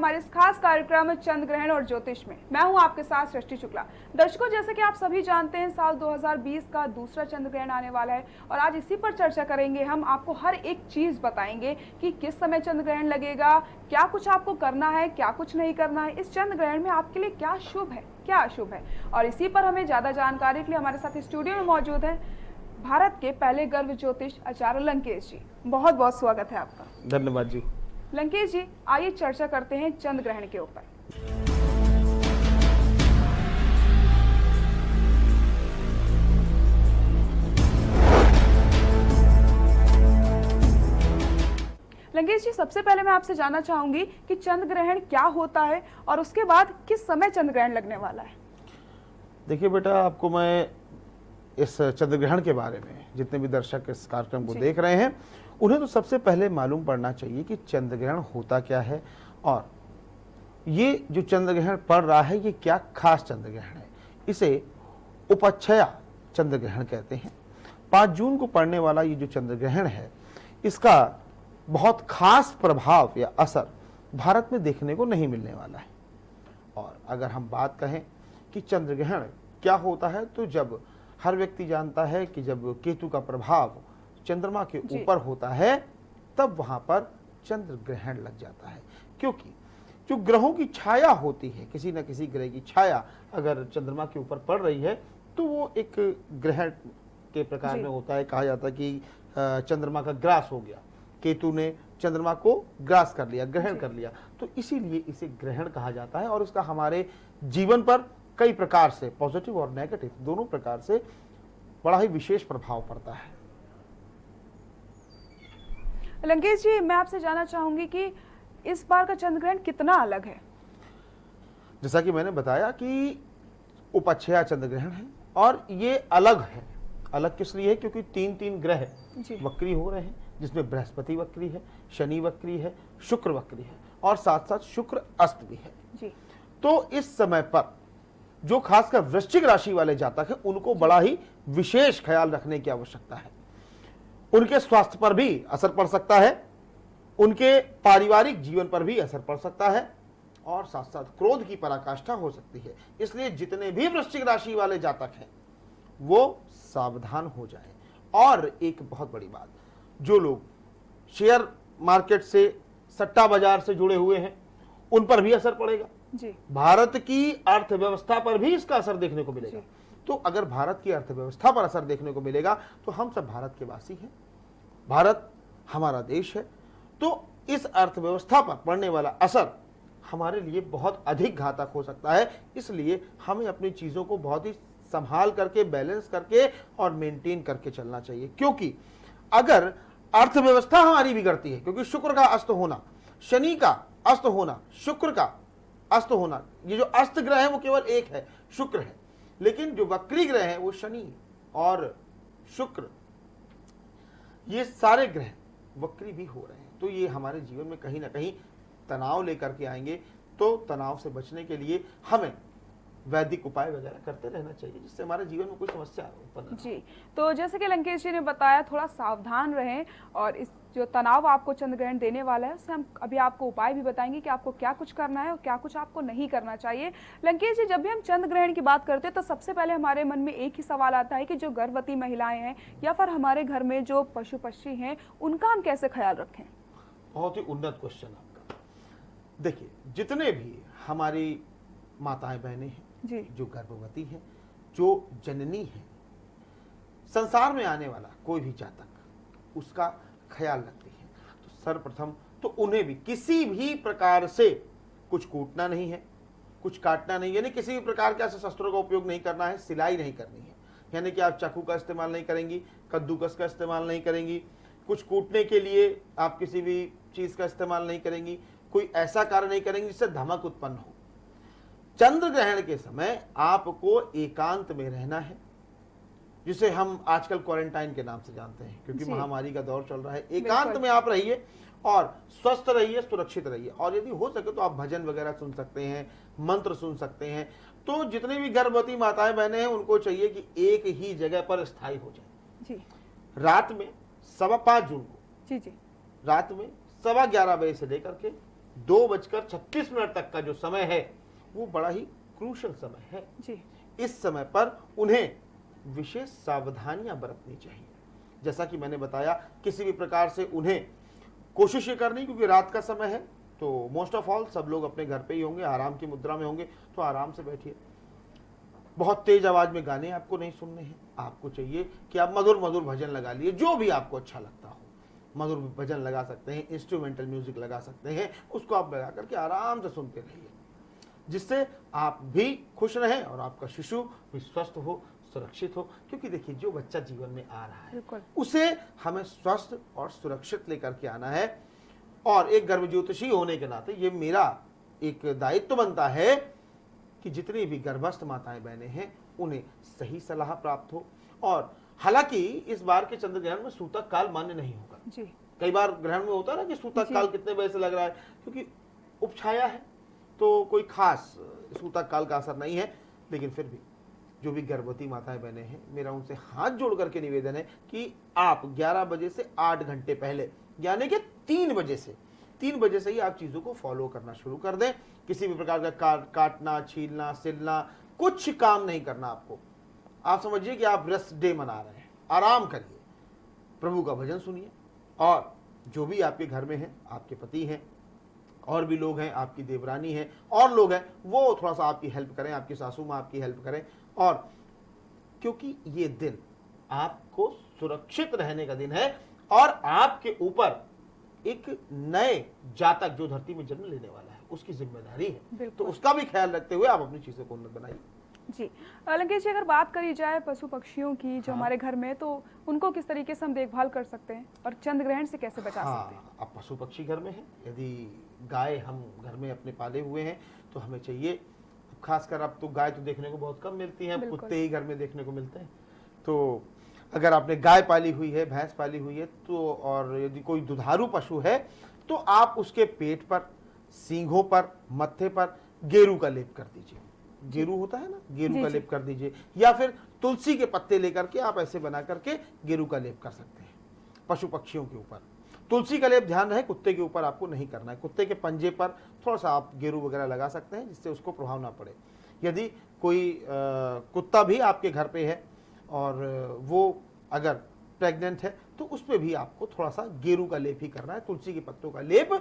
हमारे इस खास कार्यक्रम चंद्र ग्रहण और ज्योतिष में। मैं हूं आपके साथ सृष्टि शुक्ला। दर्शकों, जैसे कि आप सभी जानते हैं, साल 2020 का दूसरा चंद्र ग्रहण आने वाला है और आज इसी पर चर्चा करेंगे। हम आपको हर एक चीज बताएंगे कि किस समय चंद्र ग्रहण लगेगा, क्या कुछ आपको करना है, क्या कुछ नहीं करना है, इस चंद्र ग्रहण में आपके लिए क्या शुभ है, क्या अशुभ है। और इसी पर हमें ज्यादा जानकारी के लिए हमारे साथ स्टूडियो में मौजूद है भारत के पहले गर्भ ज्योतिष आचार्य लंकेश जी। बहुत बहुत स्वागत है आपका। धन्यवाद जी। लंकेश जी, आइए चर्चा करते हैं चंद्र ग्रहण के ऊपर। लंकेश जी, सबसे पहले मैं आपसे जानना चाहूंगी कि चंद्र ग्रहण क्या होता है और उसके बाद किस समय चंद्र ग्रहण लगने वाला है। देखिए बेटा, आपको मैं इस चंद्र ग्रहण के बारे में, जितने भी दर्शक इस कार्यक्रम को देख रहे हैं, उन्हें तो सबसे पहले मालूम पड़ना चाहिए कि चंद्र ग्रहण होता क्या है और ये जो चंद्र ग्रहण पड़ रहा है ये क्या खास चंद्र ग्रहण है। इसे उपच्छया चंद्र ग्रहण कहते हैं। 5 जून को पड़ने वाला ये जो चंद्र ग्रहण है, इसका बहुत खास प्रभाव या असर भारत में देखने को नहीं मिलने वाला है। और अगर हम बात कहें कि चंद्र ग्रहण क्या होता है, तो जब हर व्यक्ति जानता है कि जब केतु का प्रभाव चंद्रमा के ऊपर होता है तब वहां पर चंद्र ग्रहण लग जाता है। क्योंकि जो ग्रहों की छाया होती है, किसी न किसी ग्रह की छाया अगर चंद्रमा के ऊपर पड़ रही है तो वो एक ग्रहण के प्रकार में होता है। कहा जाता है कि चंद्रमा का ग्रास हो गया, केतु ने चंद्रमा को ग्रास कर लिया, ग्रहण कर लिया, तो इसीलिए इसे ग्रहण कहा जाता है। और इसका हमारे जीवन पर कई प्रकार से, पॉजिटिव और नेगेटिव दोनों प्रकार से, बड़ा ही विशेष प्रभाव पड़ता है। लंकेश जी, मैं आपसे जानना चाहूंगी कि इस बार का चंद्र ग्रहण कितना अलग है। जैसा कि मैंने बताया कि उपच्छया चंद्र ग्रहण है और ये अलग है। अलग किस लिए है? क्योंकि 3 ग्रह वक्री हो रहे हैं, जिसमें बृहस्पति वक्री है, शनि वक्री है, शुक्र वक्री है और साथ साथ शुक्र अस्त भी है जी। तो इस समय पर जो खासकर वृश्चिक राशि वाले जातक हैं, उनको बड़ा ही विशेष ख्याल रखने की आवश्यकता है। उनके स्वास्थ्य पर भी असर पड़ सकता है, उनके पारिवारिक जीवन पर भी असर पड़ सकता है और साथ साथ क्रोध की पराकाष्ठा हो सकती है। इसलिए जितने भी वृश्चिक राशि वाले जातक हैं वो सावधान हो जाएं। और एक बहुत बड़ी बात, जो लोग शेयर मार्केट से, सट्टा बाजार से जुड़े हुए हैं, उन पर भी असर पड़ेगा जी। भारत की अर्थव्यवस्था पर भी इसका असर देखने को मिलेगा। तो अगर भारत की अर्थव्यवस्था पर असर देखने को मिलेगा तो हम सब भारत के वासी हैं, भारत हमारा देश है, तो इस अर्थव्यवस्था पर पड़ने वाला असर हमारे लिए बहुत अधिक घातक हो सकता है। इसलिए हमें अपनी चीजों को बहुत ही संभाल करके, बैलेंस करके और मेंटेन करके चलना चाहिए। क्योंकि अगर अर्थव्यवस्था हमारी बिगड़ती है, क्योंकि शुक्र का अस्त होना, शनि का अस्त होना, शुक्र का अस्त होना, ये जो अस्त ग्रह है वो केवल एक है, शुक्र है, लेकिन जो वक्री ग्रह है वो शनि और शुक्र, ये सारे ग्रह वक्री भी हो रहे हैं। तो ये हमारे जीवन में कहीं ना कहीं तनाव लेकर के आएंगे। तो तनाव से बचने के लिए हमें वैदिक उपाय वगैरह करते रहना चाहिए, जिससे हमारे जीवन में कोई समस्या उत्पन्न जी। तो जैसे कि लंकेश जी ने बताया, थोड़ा सावधान रहें और इस जो तनाव आपको चंद्र ग्रहण देने वाला है उससे हम अभी आपको उपाय भी बताएंगे कि आपको क्या कुछ करना है और क्या कुछ आपको नहीं करना चाहिए। लंकेश जी, जब भी हम चंद्र ग्रहण की बात करते हैं तो सबसे पहले हमारे मन में एक ही सवाल आता है कि जो गर्भवती महिलाएं हैं या फिर हमारे घर में जो पशु पक्षी हैं, उनका हम कैसे ख्याल रखें। बहुत ही उन्नत क्वेश्चन आपका। देखिए, जितने भी हमारी माताएं बहनें हैं जी, जो गर्भवती है, जो जननी है, संसार में आने वाला कोई भी जातक उसका ख्याल रखती है, तो सर्वप्रथम तो उन्हें भी किसी भी प्रकार से कुछ कूटना नहीं है, कुछ काटना नहीं, यानी किसी भी प्रकार के ऐसे शस्त्रों का उपयोग नहीं करना है, सिलाई नहीं करनी है, यानी कि आप चाकू का इस्तेमाल नहीं करेंगी, कद्दूकस का इस्तेमाल नहीं करेंगी, कुछ कूटने के लिए आप किसी भी चीज का इस्तेमाल नहीं करेंगी, कोई ऐसा कार्य नहीं करेंगी जिससे धमक उत्पन्न हो। चंद्र ग्रहण के समय आपको एकांत में रहना है, जिसे हम आजकल क्वारंटाइन के नाम से जानते हैं, क्योंकि महामारी का दौर चल रहा है। एकांत में आप रहिए और स्वस्थ रहिए, सुरक्षित रहिए। और यदि हो सके तो आप भजन वगैरह सुन सकते हैं, मंत्र सुन सकते हैं। तो जितनी भी गर्भवती माताएं बहनें हैं, उनको चाहिए कि एक ही जगह पर स्थायी हो जाए जी। रात में 5:15 जून को जी रात में 11:15 बजे से लेकर के 2:36 तक का जो समय है वो बड़ा ही क्रूशल समय है जी। इस समय पर उन्हें विशेष सावधानियां बरतनी चाहिए। जैसा कि मैंने बताया, किसी भी प्रकार से उन्हें कोशिश ये करनी, क्योंकि रात का समय है तो मोस्ट ऑफ ऑल सब लोग अपने घर पे ही होंगे, आराम की मुद्रा में होंगे, तो आराम से बैठिए। बहुत तेज आवाज में गाने आपको नहीं सुनने हैं। आपको चाहिए कि आप मधुर मधुर भजन लगा लिए, जो भी आपको अच्छा लगता हो। मधुर भजन लगा सकते हैं, इंस्ट्रूमेंटल म्यूजिक लगा सकते हैं, उसको आप लगा करके आराम से सुनते रहिए, जिससे आप भी खुश रहें और आपका शिशु भी स्वस्थ हो, सुरक्षित हो। क्योंकि देखिए, जो बच्चा जीवन में आ रहा है उसे हमें स्वस्थ और सुरक्षित लेकर के आना है। और एक गर्भ ज्योतिषी होने के नाते ये मेरा एक दायित्व बनता है कि जितनी भी गर्भस्थ माताएं बहनें हैं उन्हें सही सलाह प्राप्त हो। और हालांकि इस बार के चंद्र ग्रहण में सूतक काल मान्य नहीं होगा जी। कई बार ग्रहण में होता है ना कि सूतक काल कितने बजे से लग रहा है, क्योंकि उपछाया है तो कोई खास सूतक काल का असर नहीं है। लेकिन फिर भी जो भी गर्भवती माताएं बहनें हैं, मेरा उनसे हाथ जोड़ करके निवेदन है कि आप 11 बजे से 8 घंटे पहले, यानी कि 3 बजे से ही आप चीजों को फॉलो करना शुरू कर दें। किसी भी प्रकार का काटना, छीलना, सिलना, कुछ काम नहीं करना आपको। आप समझिए कि आप रेस्ट डे मना रहे हैं, आराम करिए, प्रभु का भजन सुनिए। और जो भी आपके घर में हैं, आपके पति हैं, और भी लोग हैं, आपकी देवरानी है, और लोग हैं, वो थोड़ा सा आपकी हेल्प करें, आपकी सासू माँ आपकी हेल्प करें। और क्योंकि ये दिन आपको सुरक्षित रहने का दिन है और आपके ऊपर एक नए जातक जो धरती में जन्म लेने वाला है उसकी जिम्मेदारी है, तो उसका भी ख्याल रखते हुए आप अपनी चीजों को उन्नत बनाइए। जी। लंकेश जी, अगर बात करी जाए पशु पक्षियों की जो हमारे घर में, तो उनको किस तरीके से हम देखभाल कर सकते हैं और चंद्र ग्रहण से कैसे बचा सकते हैं? अब पशु पक्षी घर में है, यदि गाय हम घर में अपने पाले हुए हैं तो हमें चाहिए, खासकर अब तो गाय तो देखने को बहुत कम मिलती है, कुत्ते ही घर में देखने को मिलते हैं। तो अगर आपने गाय पाली हुई है, भैंस पाली हुई है, तो और यदि कोई दुधारू पशु है तो आप उसके पेट पर, सींगों पर, मत्थे पर गेरू का लेप कर दीजिए। गेरू होता है ना, गेरू का लेप कर दीजिए, या फिर तुलसी के पत्ते लेकर के आप ऐसे बना करके गेरू का लेप कर सकते हैं पशु पक्षियों के ऊपर। तुलसी का लेप ध्यान रहे कुत्ते के ऊपर आपको नहीं करना है। कुत्ते के पंजे पर थोड़ा सा आप गेरू वगैरह लगा सकते हैं, जिससे उसको प्रभाव ना पड़े। यदि कोई कुत्ता भी आपके घर पे है और वो अगर प्रेग्नेंट है तो उस पर भी आपको थोड़ा सा गेरू का लेप ही करना है, तुलसी के पत्तों का लेप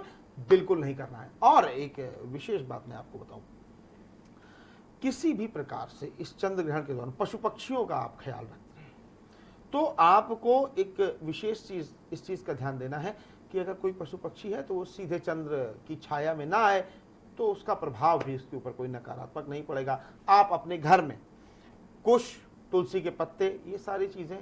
बिल्कुल नहीं करना है। और एक विशेष बात मैं आपको बताऊं, किसी भी प्रकार से इस चंद्र ग्रहण के दौरान पशु पक्षियों का आप ख्याल रखते हैं तो आपको एक विशेष चीज, इस चीज का ध्यान देना है कि अगर कोई पशु पक्षी है तो वो सीधे चंद्र की छाया में ना आए, तो उसका प्रभाव भी इसके ऊपर कोई नकारात्मक नहीं पड़ेगा। आप अपने घर में कुश, तुलसी के पत्ते, ये सारी चीजें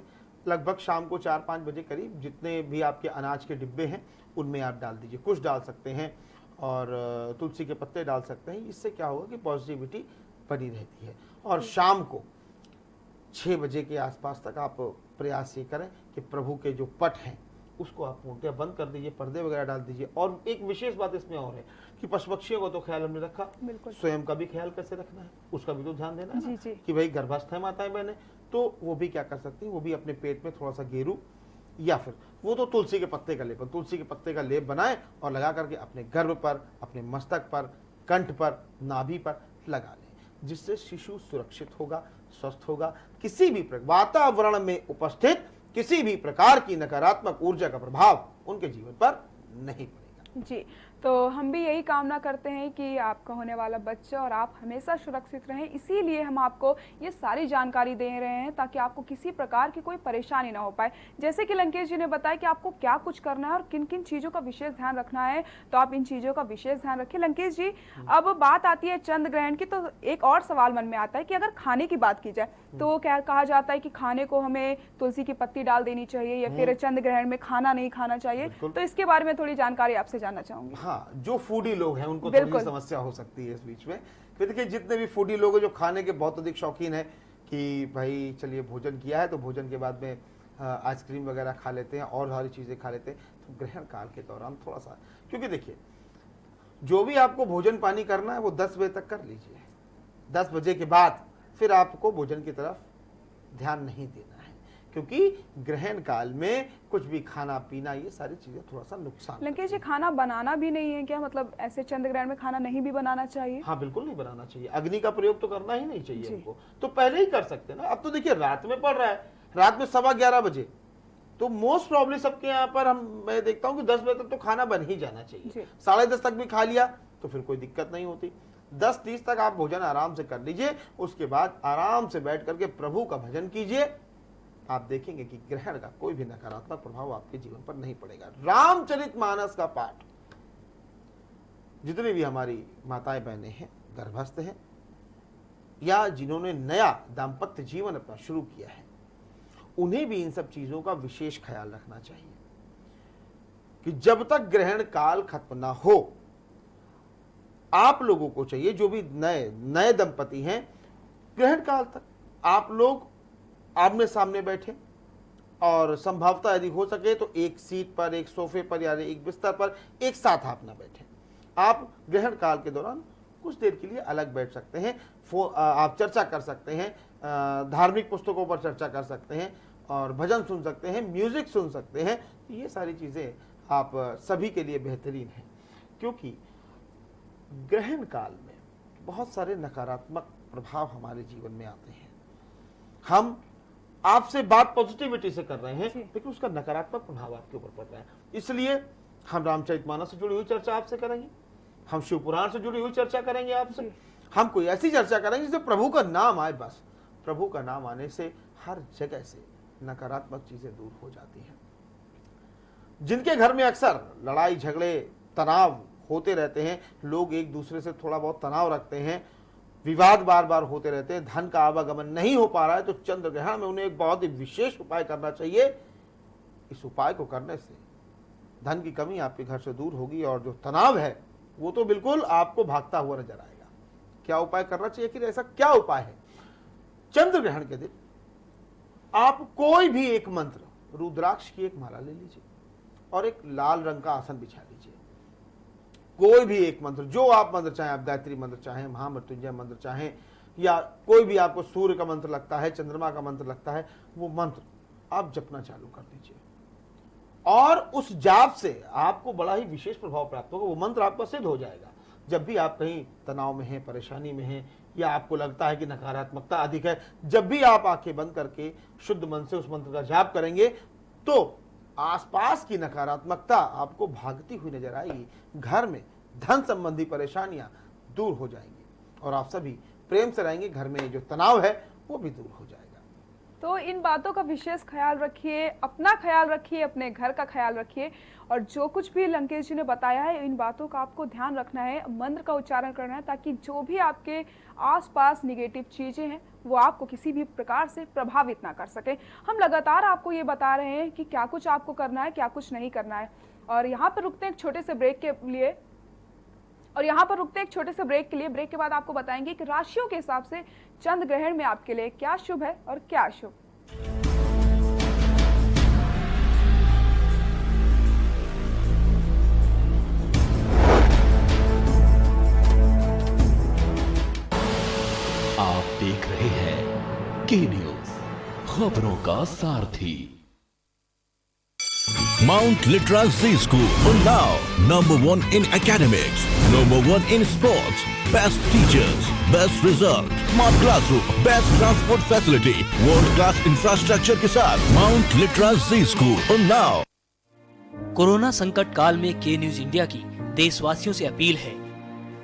लगभग शाम को 4-5 बजे करीब जितने भी आपके अनाज के डिब्बे हैं उनमें आप डाल दीजिए। कुश डाल सकते हैं और तुलसी के पत्ते डाल सकते हैं। इससे क्या होगा कि पॉजिटिविटी बनी रहती है। और शाम को 6 बजे के आसपास तक आप प्रयास ये करें कि प्रभु के जो पट हैं उसको आप पूर्णतः बंद कर दीजिए, पर्दे वगैरह डाल दीजिए। और एक विशेष बात इसमें और है कि पशु पक्षियों को तो ख्याल हमने रखा, स्वयं का भी ख्याल कैसे रखना है उसका भी तो ध्यान देना है ना, कि भाई गर्भस्थ है माताएं बहनें, तो वो भी क्या कर सकती हैं, वो भी अपने पेट में थोड़ा सा गेरू या फिर वो तो तुलसी के पत्ते का लेप, तुलसी के पत्ते का लेप बनाएं और लगा करके अपने गर्भ पर, अपने मस्तक पर, कंठ पर, नाभि पर लगा लें, जिससे शिशु सुरक्षित होगा, स्वस्थ होगा। किसी भी वातावरण में उपस्थित किसी भी प्रकार की नकारात्मक ऊर्जा का प्रभाव उनके जीवन पर नहीं पड़ेगा। जी, तो हम भी यही कामना करते हैं कि आपका होने वाला बच्चा और आप हमेशा सुरक्षित रहें, इसीलिए हम आपको ये सारी जानकारी दे रहे हैं ताकि आपको किसी प्रकार की कोई परेशानी ना हो पाए। जैसे कि लंकेश जी ने बताया कि आपको क्या कुछ करना है और किन किन चीज़ों का विशेष ध्यान रखना है, तो आप इन चीज़ों का विशेष ध्यान रखें। लंकेश जी, अब बात आती है चंद्र ग्रहण की, तो एक और सवाल मन में आता है कि अगर खाने की बात की जाए तो क्या कहा जाता है कि खाने को हमें तुलसी की पत्ती डाल देनी चाहिए या फिर चंद्र ग्रहण में खाना नहीं खाना चाहिए, तो इसके बारे में थोड़ी जानकारी आपसे जानना चाहूंगी। हाँ, जो फूडी लोग हैं उनको थोड़ी समस्या हो सकती है इस बीच में। फिर देखिए, जितने भी फूडी लोग हैं जो खाने के बहुत अधिक शौकीन है कि भाई चलिए भोजन किया है तो भोजन के बाद में आइसक्रीम वगैरह खा लेते हैं और सारी चीजें खा लेते हैं, तो ग्रहण काल के दौरान थोड़ा सा, क्योंकि देखिए जो भी आपको भोजन पानी करना है वो 10 बजे तक कर लीजिए। 10 बजे के बाद फिर आपको भोजन की तरफ ध्यान नहीं देना है, क्योंकि ग्रहण काल में कुछ भी खाना पीना ये सारी चीजें थोड़ा सा नुकसान। लंकेश जी, खाना बनाना भी नहीं है क्या? मतलब ऐसे चंद्र ग्रहण में खाना नहीं भी बनाना चाहिए? हाँ, बिल्कुल नहीं बनाना चाहिए। अग्नि का प्रयोग तो करना ही नहीं चाहिए हमको, तो पहले ही कर सकते हैं ना। अब तो देखिए रात में पड़ रहा है, रात में 11:15 बजे, तो मोस्ट प्रॉब्ली सबके यहाँ पर मैं देखता हूँ कि 10 बजे तक तो खाना बन ही जाना चाहिए। 10:30 तक भी खा लिया तो फिर कोई दिक्कत नहीं होती। 10:30 तक आप भोजन आराम से कर लीजिए, उसके बाद आराम से बैठ करके प्रभु का भजन कीजिए। आप देखेंगे कि ग्रहण का कोई भी नकारात्मक प्रभाव आपके जीवन पर नहीं पड़ेगा। रामचरितमानस का पाठ, जितनी भी हमारी माताएं बहनें हैं, गर्भस्थ हैं, या जिन्होंने नया दाम्पत्य जीवन अपना शुरू किया है, उन्हें भी इन सब चीजों का विशेष ख्याल रखना चाहिए कि जब तक ग्रहण काल खत्म ना हो, आप लोगों को चाहिए, जो भी नए दंपति हैं, ग्रहण काल तक आप लोग आमने सामने बैठे और संभवतः यदि हो सके तो एक सीट पर, एक सोफे पर या एक बिस्तर पर एक साथ आप ना बैठे। आप ग्रहण काल के दौरान कुछ देर के लिए अलग बैठ सकते हैं, आप चर्चा कर सकते हैं, धार्मिक पुस्तकों पर चर्चा कर सकते हैं और भजन सुन सकते हैं, म्यूजिक सुन सकते हैं। ये सारी चीज़ें आप सभी के लिए बेहतरीन हैं, क्योंकि ग्रहण काल में बहुत सारे नकारात्मक प्रभाव हमारे जीवन में आते हैं। हम आपसे बात पॉजिटिविटी से कर रहे हैं, लेकिन उसका नकारात्मक प्रभाव आपके ऊपर पड़ रहा है। इसलिए हम रामचरितमानस से जुड़ी हुई चर्चा आपसे करेंगे, हम शिव पुराण से जुड़ी हुई चर्चा करेंगे आपसे, हम कोई ऐसी चर्चा करेंगे जिससे प्रभु का नाम आए। बस प्रभु का नाम आने से हर जगह से नकारात्मक चीजें दूर हो जाती हैं। जिनके घर में अक्सर लड़ाई झगड़े तनाव होते रहते हैं, लोग एक दूसरे से थोड़ा बहुत तनाव रखते हैं, विवाद बार बार होते रहते हैं, धन का आवागमन नहीं हो पा रहा है, तो चंद्र ग्रहण में उन्हें एक बहुत ही विशेष उपाय करना चाहिए। इस उपाय को करने से धन की कमी आपके घर से दूर होगी और जो तनाव है वो तो बिल्कुल आपको भागता हुआ नजर आएगा। क्या उपाय करना चाहिए, कि ऐसा क्या उपाय है? चंद्र ग्रहण के दिन आप कोई भी एक मंत्र, रुद्राक्ष की एक माला ले लीजिए और एक लाल रंग का आसन बिछा लीजिए। कोई भी एक मंत्र, जो आप मंत्र चाहें, आप गायत्री मंत्र चाहें, महामृत्युंजय मंत्र चाहें, या कोई भी आपको सूर्य का मंत्र लगता है, चंद्रमा का मंत्र लगता है, वो मंत्र आप जपना चालू कर दीजिए और उस जाप से आपको बड़ा ही विशेष प्रभाव प्राप्त होगा। वो मंत्र आपका सिद्ध हो जाएगा। जब भी आप कहीं तनाव में हैं, परेशानी में हैं, या आपको लगता है कि नकारात्मकता अधिक है, जब भी आप आंखें बंद करके शुद्ध मन से उस मंत्र का जाप करेंगे तो आसपास की नकारात्मकता आपको भागती हुई नजर आएगी। घर में धन संबंधी परेशानियां दूर हो जाएंगी और आप सभी प्रेम से रहेंगे। घर में जो तनाव है वो भी दूर हो जाएगा। तो इन बातों का विशेष ख्याल रखिए, अपना ख्याल रखिए, अपने घर का ख्याल रखिए, और जो कुछ भी लंकेश जी ने बताया है, इन बातों का आपको ध्यान रखना है, मंत्र का उच्चारण करना है, ताकि जो भी आपके आसपास निगेटिव चीजें हैं वो आपको किसी भी प्रकार से प्रभावित ना कर सके। हम लगातार आपको ये बता रहे हैं कि क्या कुछ आपको करना है, क्या कुछ नहीं करना है। और यहाँ पर रुकते हैं एक छोटे से ब्रेक के लिए। ब्रेक के बाद आपको बताएंगे कि राशियों के हिसाब से चंद्र ग्रहण में आपके लिए क्या शुभ है और क्या अशुभ। आप देख रहे हैं के न्यूज, खबरों का सारथी। Mount Litra Z School, Unnao, #1 in academics, #1 in sports, best teachers, best result, smart classroom, best transport facility, world class infrastructure के साथ Mount Litra Z School, Unnao। Corona संकट काल में के न्यूज इंडिया की देशवासियों से अपील है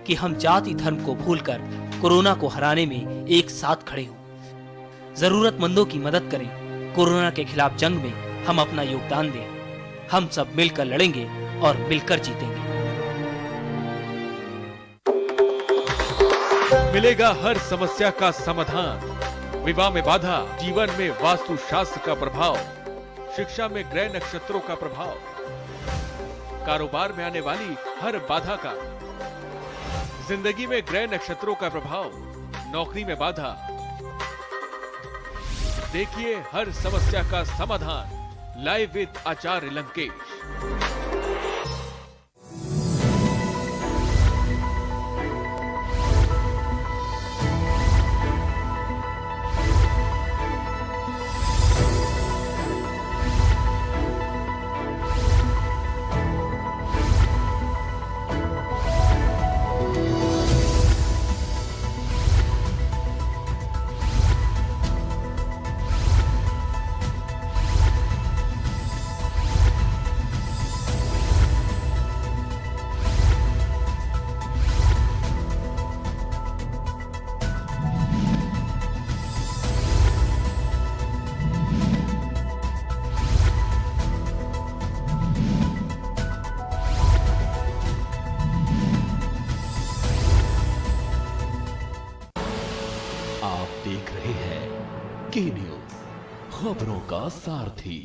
कि हम जाति धर्म को भूलकर कोरोना को हराने में एक साथ खड़े हों। जरूरतमंदों की मदद करें। कोरोना के खिलाफ जंग में हम अपना योगदान दें। हम सब मिलकर लड़ेंगे और मिलकर जीतेंगे। मिलेगा हर समस्या का समाधान। विवाह में बाधा, जीवन में वास्तु शास्त्र का प्रभाव, शिक्षा में ग्रह नक्षत्रों का प्रभाव, कारोबार में आने वाली हर बाधा का, जिंदगी में ग्रह नक्षत्रों का प्रभाव, नौकरी में बाधा। देखिए हर समस्या का समाधान लाइव विद आचार्य लंकेश। आप देख रहे हैं के न्यूज, खबरों का सारथी।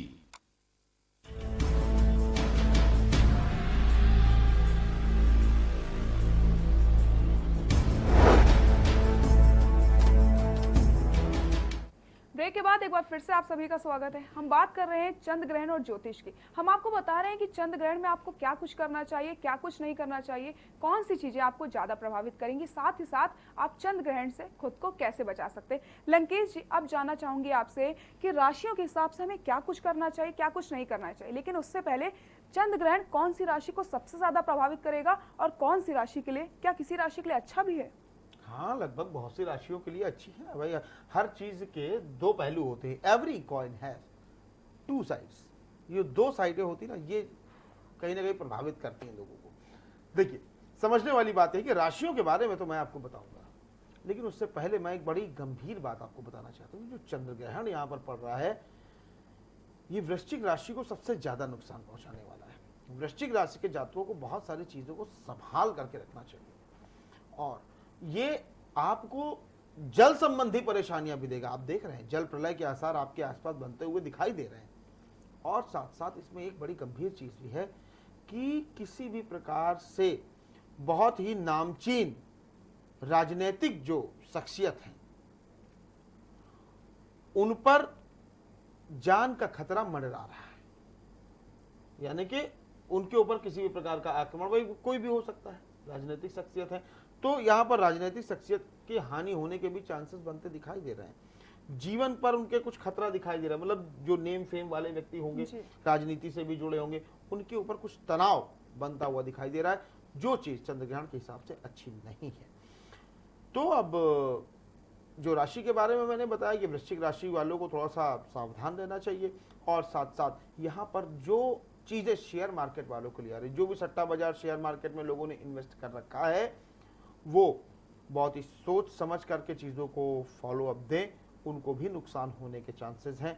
ब्रेक के बाद एक बार फिर से आप सभी का स्वागत है। हम बात कर रहे हैं चंद्र ग्रहण और ज्योतिष की। हम आपको बता रहे हैं कि चंद्र ग्रहण में आपको क्या कुछ करना चाहिए, क्या कुछ नहीं करना चाहिए, कौन सी चीजें आपको ज्यादा प्रभावित करेंगी, साथ ही साथ आप चंद्र ग्रहण से खुद को कैसे बचा सकते हैं। लंकेश जी, अब जानना चाहूंगी आपसे कि राशियों के हिसाब से हमें क्या कुछ करना चाहिए, क्या कुछ नहीं करना चाहिए, लेकिन उससे पहले चंद्र ग्रहण कौन सी राशि को सबसे ज्यादा प्रभावित करेगा और कौन सी राशि के लिए, क्या किसी राशि के लिए अच्छा भी है? हाँ, लगभग बहुत सी राशियों के लिए अच्छी है भाई। हर चीज के दो पहलू होते हैं। Every coin has two sides. ये दो साइडें होती ना, ये कहीं ना कहीं प्रभावित करती हैं लोगों को। देखिए, समझने वाली बात है कि राशियों के बारे में तो मैं आपको बताऊंगा, लेकिन उससे पहले मैं एक बड़ी गंभीर बात आपको बताना चाहता हूँ। जो चंद्र ग्रहण यहाँ पर पड़ रहा है, ये वृश्चिक राशि को सबसे ज्यादा नुकसान पहुंचाने वाला है। वृश्चिक राशि के जातकों को बहुत सारी चीजों को संभाल करके रखना चाहिए, और ये आपको जल संबंधी परेशानियां भी देगा। आप देख रहे हैं जल प्रलय के आसार आपके आसपास बनते हुए दिखाई दे रहे हैं। और साथ साथ इसमें एक बड़ी गंभीर चीज भी है कि किसी भी प्रकार से बहुत ही नामचीन राजनीतिक जो शख्सियत हैं, उन पर जान का खतरा मंडरा रहा है। यानी कि उनके ऊपर किसी भी प्रकार का आक्रमण, कोई भी हो सकता है, राजनीतिक शख्सियत है, तो यहां पर राजनीतिक शख्सियत की हानि होने के भी चांसेस बनते दिखाई दे रहे हैं। जीवन पर उनके कुछ खतरा दिखाई दे रहा है। मतलब जो नेम फेम वाले व्यक्ति होंगे, राजनीति से भी जुड़े होंगे, उनके ऊपर कुछ तनाव बनता हुआ दिखाई दे रहा है, जो चीज चंद्रग्रहण के हिसाब से अच्छी नहीं है। तो अब जो राशि के बारे में मैंने बताया कि वृश्चिक राशि वालों को थोड़ा सा सावधान रहना चाहिए, और साथ साथ यहाँ पर जो चीजें शेयर मार्केट वालों के लिए आ रही, जो भी सट्टा बाजार शेयर मार्केट में लोगों ने इन्वेस्ट कर रखा है, वो बहुत ही सोच समझ करके चीज़ों को फॉलो अप दें, उनको भी नुकसान होने के चांसेस हैं।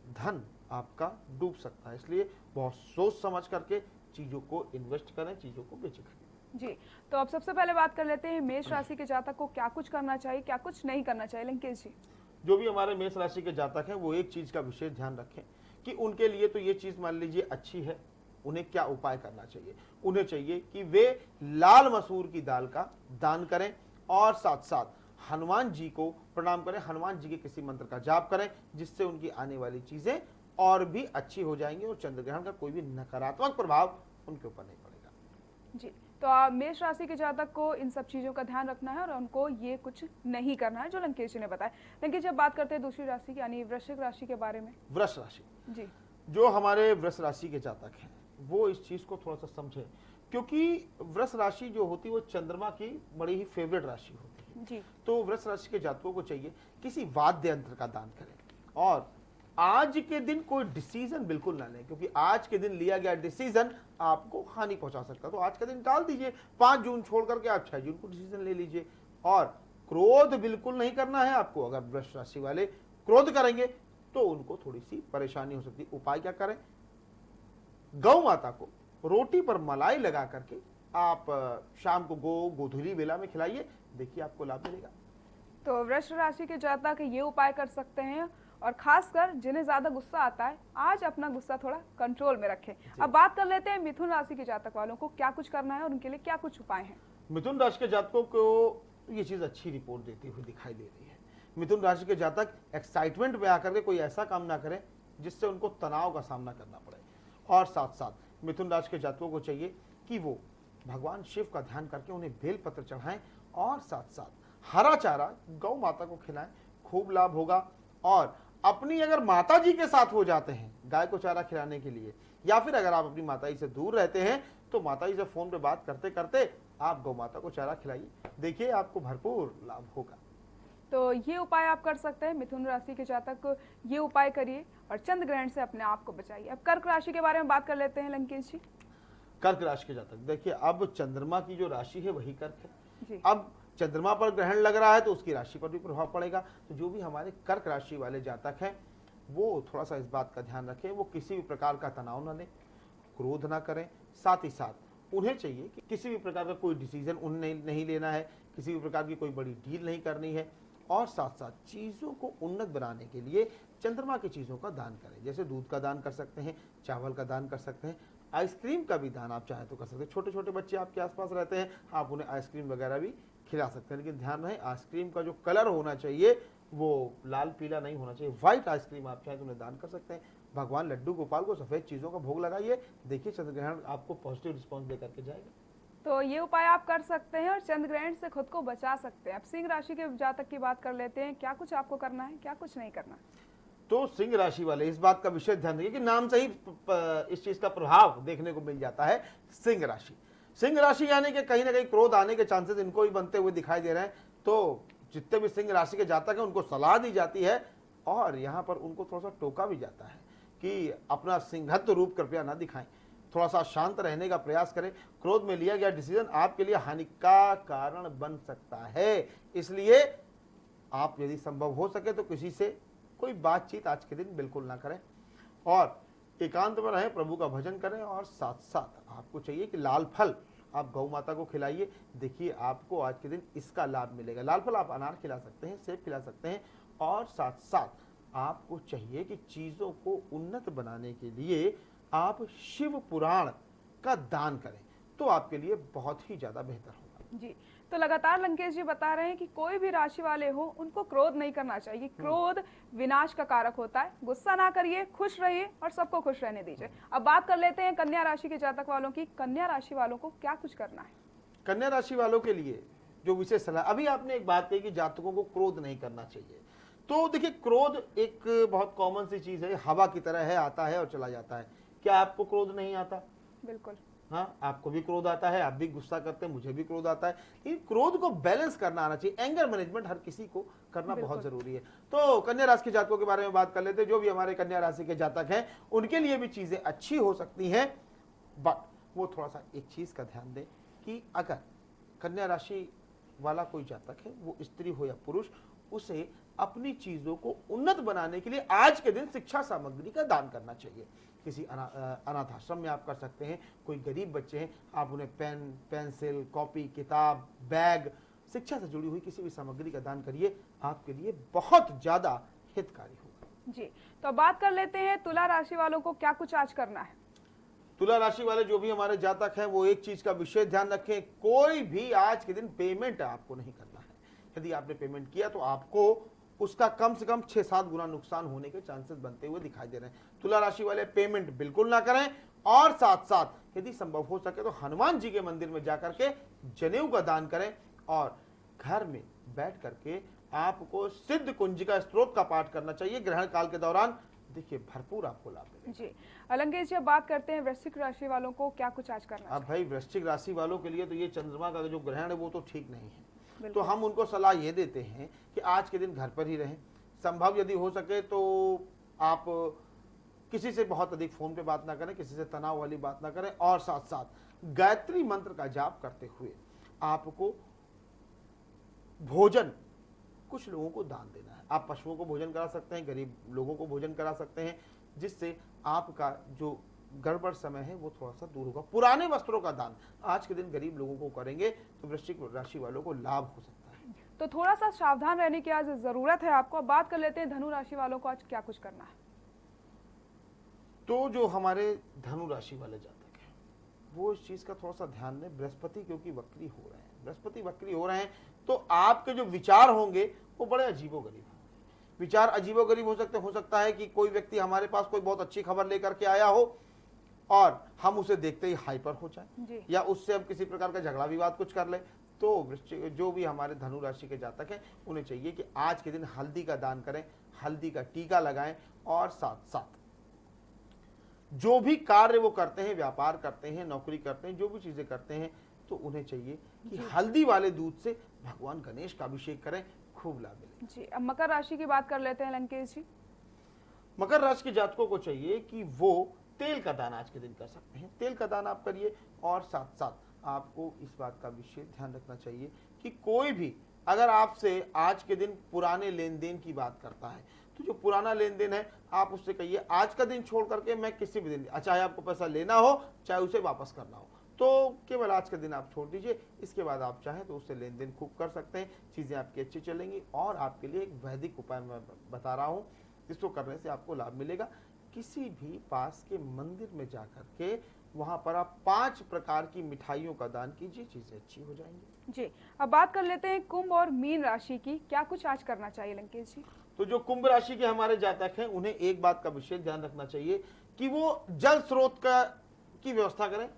धन आपका डूब सकता है, इसलिए बहुत सोच समझ करके चीज़ों को इन्वेस्ट करें, चीज़ों को बेचें। जी, तो अब सबसे पहले बात कर लेते हैं मेष राशि के जातक को क्या कुछ करना चाहिए, क्या कुछ नहीं करना चाहिए। लंकेश जी, जो भी हमारे मेष राशि के जातक हैं, वो एक चीज़ का विशेष ध्यान रखें कि उनके लिए तो ये चीज़ मान लीजिए अच्छी है। उन्हें क्या उपाय करना चाहिए? उन्हें चाहिए कि वे लाल मसूर की दाल का दान करें, और साथ साथ हनुमान जी को प्रणाम करें, हनुमान जी के किसी मंत्र का जाप करें, जिससे उनकी आने वाली चीजें और भी अच्छी हो जाएंगी और चंद्रग्रहण का कोई भी नकारात्मक प्रभाव उनके ऊपर नहीं पड़ेगा। जी, तो मेष राशि के जातक को इन सब चीजों का ध्यान रखना है और उनको ये कुछ नहीं करना है, जो लंकेश जी ने बताया। लंकेश, जब बात करते हैं दूसरी राशि की यानी वृश्चिक राशि के बारे में। वृष राशि, जी, जो हमारे वृष राशि के जातक हैं, वो इस चीज को थोड़ा सा समझे, क्योंकि वृष राशि जो होती है वो चंद्रमा की बड़ी ही फेवरेट राशि होती है। जी, तो वृष राशि के जातकों को चाहिए किसी वाद्य यंत्र का दान करें, और आज के दिन कोई डिसीजन बिल्कुल ना लें, क्योंकि आज के दिन लिया गया डिसीजन आपको हानि पहुंचा सकता है। तो आज का दिन टाल दीजिए, 5 जून छोड़ करके आप 6 जून को डिसीजन ले लीजिए। और क्रोध बिल्कुल नहीं करना है आपको। अगर वृष राशि वाले क्रोध करेंगे तो उनको थोड़ी सी परेशानी हो सकती है। उपाय क्या करें? गौ माता को रोटी पर मलाई लगा करके आप शाम को गोधूली बेला में खिलाइए, देखिए आपको लाभ मिलेगा। तो वृष राशि के जातक ये उपाय कर सकते हैं, और खासकर जिन्हें ज्यादा गुस्सा आता है, आज अपना गुस्सा थोड़ा कंट्रोल में रखें। अब बात कर लेते हैं मिथुन राशि के जातक वालों को क्या कुछ करना है और उनके लिए क्या कुछ उपाय हैं। मिथुन राशि के जातकों को ये चीज अच्छी रिपोर्ट देती हुई दिखाई दे रही है। मिथुन राशि के जातक एक्साइटमेंट में आकर के कोई ऐसा काम ना करें जिससे उनको तनाव का सामना करना पड़े। और साथ साथ मिथुन राशि के जातकों को चाहिए कि वो भगवान शिव का ध्यान करके उन्हें बेलपत्र चढ़ाएं, और साथ साथ हरा चारा गौ माता को खिलाएं, खूब लाभ होगा। और अपनी अगर माता जी के साथ हो जाते हैं गाय को चारा खिलाने के लिए, या फिर अगर आप अपनी माता जी से दूर रहते हैं तो माता जी से फोन पे बात करते करते आप गौ माता को चारा खिलाइए, देखिए आपको भरपूर लाभ होगा। तो ये उपाय आप कर सकते हैं। मिथुन राशि के जातक ये उपाय करिए और चंद्र ग्रहण से अपने आप को बचाइए। अब कर्क राशि के बारे में बात कर लेते हैं लंकेश जी। कर्क राशि के जातक, देखिए अब चंद्रमा की जो राशि है वही कर्क है जी। अब चंद्रमा पर ग्रहण लग रहा है तो उसकी राशि पर भी प्रभाव पड़ेगा। तो जो भी हमारे कर्क राशि वाले जातक हैं वो थोड़ा सा इस बात का ध्यान रखें, वो किसी भी प्रकार का तनाव न लें, क्रोध ना करें। साथ ही साथ उन्हें चाहिए कि किसी भी प्रकार का कोई डिसीजन उन्हें नहीं लेना है, किसी भी प्रकार की कोई बड़ी डील नहीं करनी है। और साथ साथ चीज़ों को उन्नत बनाने के लिए चंद्रमा की चीज़ों का दान करें। जैसे दूध का दान कर सकते हैं, चावल का दान कर सकते हैं, आइसक्रीम का भी दान आप चाहें तो कर सकते हैं। छोटे छोटे बच्चे आपके आसपास रहते हैं, आप उन्हें आइसक्रीम वगैरह भी खिला सकते हैं, लेकिन ध्यान रहे आइसक्रीम का जो कलर होना चाहिए वो लाल पीला नहीं होना चाहिए। व्हाइट आइसक्रीम आप चाहें तो उन्हें दान कर सकते हैं। भगवान लड्डू गोपाल को सफ़ेद चीज़ों का भोग लगाइए, देखिए चंद्र ग्रहण आपको पॉजिटिव रिस्पॉन्स दे करके जाएगा। तो ये उपाय आप कर सकते हैं और चंद्र ग्रहण से खुद को बचा सकते हैं। अब सिंह राशि के जातक की बात कर लेते हैं, क्या कुछ आपको करना है, क्या कुछ नहीं करना। तो सिंह राशि वाले इस बात का विशेष ध्यान रखिए कि नाम से ही इस चीज का प्रभाव देखने को मिल जाता है। सिंह राशि, सिंह राशि यानी कि कहीं ना कहीं क्रोध आने के चांसेस इनको ही बनते हुए दिखाई दे रहे हैं। तो जितने भी सिंह राशि के जातक हैं उनको सलाह दी जाती है और यहाँ पर उनको थोड़ा सा टोका भी जाता है कि अपना सिंहत्व रूप कृपया ना दिखाएं, थोड़ा सा शांत रहने का प्रयास करें। क्रोध में लिया गया डिसीजन आपके लिए हानि का कारण बन सकता है, इसलिए आप यदि संभव हो सके तो किसी से कोई बातचीत आज के दिन बिल्कुल ना करें और एकांत में रहें, प्रभु का भजन करें और साथ साथ आपको चाहिए कि लाल फल आप गौ माता को खिलाइए। देखिए आपको आज के दिन इसका लाभ मिलेगा। लाल फल आप अनार खिला सकते हैं, सेब खिला सकते हैं और साथ साथ आपको चाहिए कि चीज़ों को उन्नत बनाने के लिए आप शिव पुराण का दान करें, तो आपके लिए बहुत ही ज़्यादा बेहतर होगा। जी, तो लगातार लंकेश जी बता रहे हैं कि कोई भी राशि वाले हो उनको क्रोध नहीं करना चाहिए। क्रोध विनाश का कारक होता है। गुस्सा ना करिए, खुश रहिए और सबको खुश रहने दीजिए। अब बात कर लेते हैं कन्या राशि के जातक वालों की। कन्या राशि वालों को क्या कुछ करना है। कन्या राशि वालों के लिए जो विशेष सलाह, अभी आपने एक बात कही कि जातकों को क्रोध नहीं करना चाहिए। तो देखिए क्रोध एक बहुत कॉमन सी चीज है, हवा की तरह है, आता है और चला जाता है। क्या आपको क्रोध नहीं आता? बिल्कुल। हाँ, आपको भी क्रोध आता है, आप भी गुस्सा करते हैं, मुझे भी क्रोध आता है। लेकिन क्रोध को बैलेंस करना आना चाहिए। एंगर मैनेजमेंट हर किसी को करना बहुत जरूरी है। तो कन्या राशि के जातकों के बारे में बात कर लेते हैं। जो भी हमारे कन्या राशि के जातक हैं उनके लिए भी चीजें अच्छी हो सकती हैं, बट वो थोड़ा सा एक चीज का ध्यान दें कि अगर कन्या राशि वाला कोई जातक है, वो स्त्री हो या पुरुष, उसे अपनी चीजों को उन्नत बनाने के लिए आज के दिन शिक्षा सामग्री का दान करना चाहिए। किसी अनाथ आश्रम में आप कर सकते हैं। कोई गरीब बच्चे हैं, आप उन्हें पेन, पेंसिल, कॉपी, किताब, बैग, शिक्षा से जुड़ी हुई किसी भी सामग्री का दान करिए, आपके लिए बहुत ज्यादा हितकारी होगा। जी, तो बात कर लेते हैं तुला राशि वालों को क्या कुछ आज करना है। तुला राशि वाले जो भी हमारे जातक हैं वो एक चीज का विशेष ध्यान रखें, कोई भी आज के दिन पेमेंट आपको नहीं करना है। यदि आपने पेमेंट किया तो आपको उसका कम से कम 6-7 गुना नुकसान होने के चांसेस बनते हुए दिखाई दे रहे हैं। तुला राशि वाले पेमेंट बिल्कुल ना करें और साथ साथ यदि संभव हो सके तो हनुमान जी के मंदिर में जाकर के जनेऊ का दान करें और घर में बैठ करके आपको सिद्ध कुंजिका स्तोत्र का पाठ करना चाहिए। ग्रहण काल के दौरान देखिए भरपूर आपको लाभ मिलेगा। जी, अलंकेश जी अब बात करते हैं वृश्चिक राशि वालों को क्या कुछ आज करना है। अब भाई वृश्चिक राशि वालों के लिए तो ये चंद्रमा का जो ग्रहण है वो तो ठीक नहीं है। तो हम उनको सलाह ये देते हैं कि आज के दिन घर पर ही रहें। संभव यदि हो सके तो आप किसी से बहुत अधिक फोन पे बात ना करें, किसी से तनाव वाली बात ना करें और साथ साथ गायत्री मंत्र का जाप करते हुए आपको भोजन कुछ लोगों को दान देना है। आप पशुओं को भोजन करा सकते हैं, गरीब लोगों को भोजन करा सकते हैं, जिससे आपका जो गड़बड़ समय है वो थोड़ा सा दूर होगा। पुराने वस्त्रों का दान आज के दिन गरीब लोगों को करेंगे तो वृश्चिक राशि वालों को लाभ हो सकता है। तो थोड़ा सा सावधान रहने की आज जरूरत है आपको। बात कर लेते हैं धनु राशि वालों को आज क्या कुछ करना है। तो जो हमारे धनु राशि वाले जातक हैं वो इस चीज का थोड़ा सा ध्यान दें। बृहस्पति क्योंकि वक्री हो रहे हैं, बृहस्पति वक्री हो रहे हैं तो आपके जो विचार होंगे वो बड़े अजीबोगरीब होंगे। विचार अजीबोगरीब हो सकता है कि कोई व्यक्ति हमारे पास कोई बहुत अच्छी खबर लेकर के आया हो और हम उसे देखते ही हाइपर हो जाए या उससे हम किसी प्रकार का झगड़ा विवाद कुछ कर ले। तो जो भी हमारे धनु राशि के जातक हैं उन्हें चाहिए कि आज के दिन हल्दी का दान करें, हल्दी का टीका लगाएं और साथ साथ जो भी कार्य वो करते हैं, व्यापार करते हैं, नौकरी करते हैं, जो भी चीजें करते हैं, तो उन्हें चाहिए कि हल्दी वाले दूध से भगवान गणेश का अभिषेक करें, खूब लाभ मिले। जी, अब मकर राशि की बात कर लेते हैं लंकेश जी। मकर राशि के जातकों को चाहिए कि वो तेल का दान आज के दिन कर सकते हैं। तेल का दान आप करिए और साथ साथ आपको इस बात का विशेष ध्यान रखना चाहिए कि कोई भी अगर आपसे आज के दिन पुराने लेन देन की बात करता है तो जो पुराना लेन देन है आप उससे कहिए आज का दिन छोड़ करके मैं किसी भी दिन, चाहे आपको पैसा लेना हो चाहे उसे वापस करना हो, तो केवल आज का दिन आप छोड़ दीजिए, इसके बाद आप चाहें तो उससे लेन देन खूब कर सकते हैं, चीज़ें आपकी अच्छी चलेंगी। और आपके लिए एक वैदिक उपाय मैं बता रहा हूँ, इसको करने से आपको लाभ मिलेगा। किसी भी पास के मंदिर में जाकर के वहाँ पर आप 5 प्रकार की मिठाइयों का दान कीजिए, चीज़ें अच्छी हो जाएंगी। जी, अब बात कर लेते हैं कुंभ और मीन राशि की, क्या कुछ आज करना चाहिए लंकेश जी? तो जो कुंभ राशि के हमारे जातक हैं, उन्हें एक बात का विशेष ध्यान रखना चाहिए कि वो जल स्रोत की व्यवस्था करें,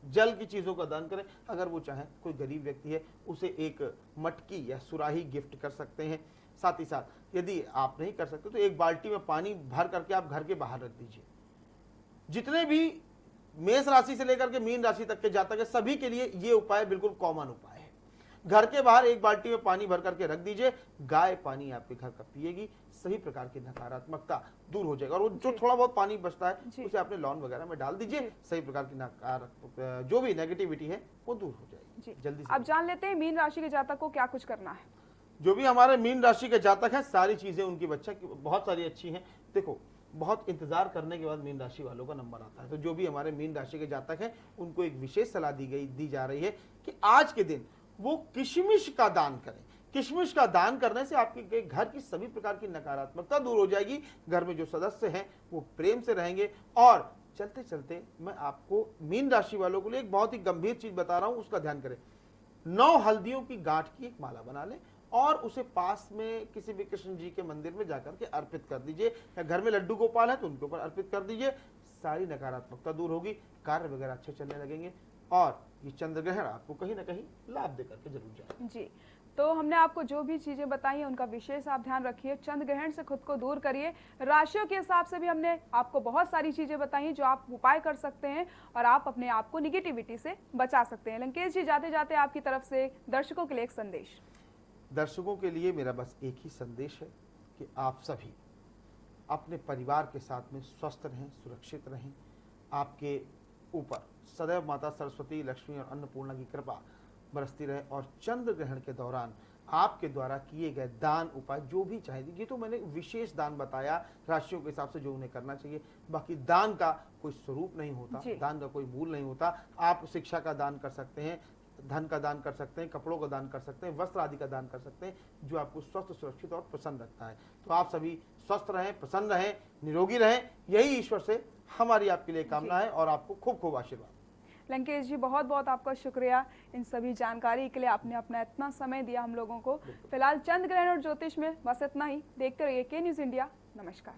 जल की चीजों का दान करें। अगर वो चाहें, कोई गरीब व्यक्ति है, उसे एक मटकी या सुराही गिफ्ट कर सकते हैं। साथ ही साथ यदि आप नहीं कर सकते तो एक बाल्टी में पानी भर करके आप घर के बाहर रख दीजिए। जितने भी मेष राशि से लेकर के मीन राशि तक के जातक है, सभी के लिए ये उपाय बिल्कुल कॉमन उपाय है। घर के बाहर एक बाल्टी में पानी भर करके रख दीजिए, गाय पानी आपके घर का पिएगी, सही प्रकार की नकारात्मकता दूर हो जाएगा। और वो जो थोड़ा बहुत पानी बचता है उसे अपने लॉन वगैरह में डाल दीजिए, सही प्रकार की नकारात्मक जो भी नेगेटिविटी है वो दूर हो जाएगी। जल्दी से अब जान लेते हैं मीन राशि के जातक को क्या कुछ करना है। जो भी हमारे मीन राशि के जातक हैं, सारी चीजें उनकी बच्चा की बहुत सारी अच्छी हैं। देखो, बहुत इंतजार करने के बाद मीन राशि वालों का नंबर आता है। तो जो भी हमारे मीन राशि के जातक हैं, उनको एक विशेष सलाह दी जा रही है कि आज के दिन वो किशमिश का दान करें। किशमिश का दान करने से आपके घर की सभी प्रकार की नकारात्मकता दूर हो जाएगी। घर में जो सदस्य हैं वो प्रेम से रहेंगे। और चलते चलते मैं आपको मीन राशि वालों के लिए एक बहुत ही गंभीर चीज बता रहा हूं, उसका ध्यान करें। 9 हल्दियों की गांठ की एक माला बना लें और उसे पास में किसी भी कृष्ण जी के मंदिर में जाकर के अर्पित कर दीजिए, या घर में लड्डू गोपाल है तो उनके ऊपर अर्पित कर दीजिए। सारी नकारात्मकता दूर होगी, कार्य वगैरह अच्छे चलने लगेंगे और ये चंद्र ग्रहण आपको कहीं ना कहीं लाभ देकर के जरूर जाए। जी, तो हमने आपको जो भी चीजें बताई हैं उनका विशेष आप ध्यान रखिए, चंद्र ग्रहण से खुद को दूर करिए। राशियों के हिसाब से भी हमने आपको बहुत सारी चीजें बताई हैं जो आप उपाय कर सकते हैं और आप अपने आप को निगेटिविटी से बचा सकते हैं। लंकेश जी, जाते जाते आपकी तरफ से दर्शकों के लिए एक संदेश। दर्शकों के लिए मेरा बस एक ही संदेश है कि आप सभी अपने परिवार के साथ में स्वस्थ रहें, सुरक्षित रहें। आपके ऊपर सदैव माता सरस्वती, लक्ष्मी और अन्नपूर्णा की कृपा बरसती रहे। और चंद्र ग्रहण के दौरान आपके द्वारा किए गए दान उपाय जो भी चाहे दीजिए, तो मैंने विशेष दान बताया राशियों के हिसाब से जो उन्हें करना चाहिए। बाकी दान का कोई स्वरूप नहीं होता, दान का कोई मूल नहीं होता। आप शिक्षा का दान कर सकते हैं, धन का दान कर सकते हैं, कपड़ों का दान कर सकते हैं, वस्त्र आदि का दान कर सकते हैं, जो आपको स्वस्थ, सुरक्षित और प्रसन्न रखता है। तो आप सभी स्वस्थ रहें, प्रसन्न रहें, निरोगी रहें, यही ईश्वर से हमारी आपके लिए कामना है। और आपको खूब खूब आशीर्वाद। लंकेश जी, बहुत बहुत आपका शुक्रिया इन सभी जानकारी के लिए, आपने अपना इतना समय दिया हम लोगों को। फिलहाल चंद्र ग्रहण और ज्योतिष में बस इतना ही। देखते रहिए के न्यूज़ इंडिया। नमस्कार।